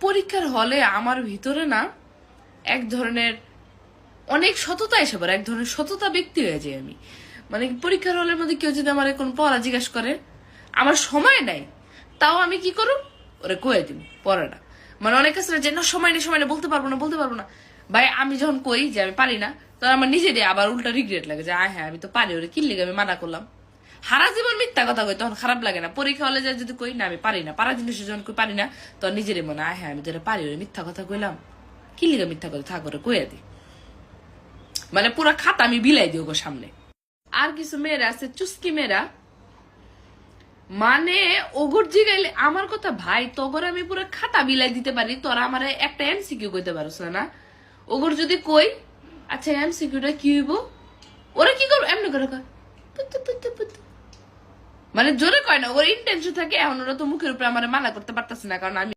পরীক্ষার হলে আমার ভিতরে না এক ধরনের অনেক সততা এসে পড়ে, এক ধরনের সততা ব্যক্তি হয়ে যায় আমি। মানে পরীক্ষার হলের মধ্যে কেউ যদি আমার কোন পড়া জিজ্ঞেস করে, আমার সময় নাই, তাও আমি কি করব, ওরে কয়ে দিব পড়াটা। মানে অনেক কাছে যে না সময় নেই, সময় নেই, বলতে পারবো না। ভাই আমি যখন কই যে আমি পারি না, তখন আমার নিজেরই আবার উল্টা রিগ্রেট লাগে যে হ্যাঁ আমি তো পারি, ওরে কি লিগে আমি মানা করলাম। হারা জীবন মিথ্যা কথা কই, তখন খারাপ লাগে না। পরীক্ষা হলে যায় যদি কই না আমি পারি না, পারা জিনিস যখন কই পারি না, তখন নিজেরই মনে হ্যাঁ আমি যেটা পারি, ওরে মিথ্যা কথা কইলাম, কি লিগে মিথ্যা কথা থাক, ওরে কয়ে দি। মানে পুরা খাতা আমি বিলাই দিই ওর সামনে। আর কিছু মেয়েরা আছে চুস্কি মেয়েরা, মানে ওগর জিগাইলে আমার কথা ভাই তগর আমি পুরো খাতা বিলাই দিতে পারি, তোরা আমার একটা এমসিকিউ কইতে পারছ না। ওগর যদি কই আচ্ছা এমসিকিউটা কি হইব, ওরা কি করবো এমনি করে কয় পুতু পুতু পুতু, মানে জোরে কয় না, ওর ইন্টেনশন থাকে। এখন ওরা তো মুখের উপরে আমার মানা করতে পারতাছে না, কারণ আমি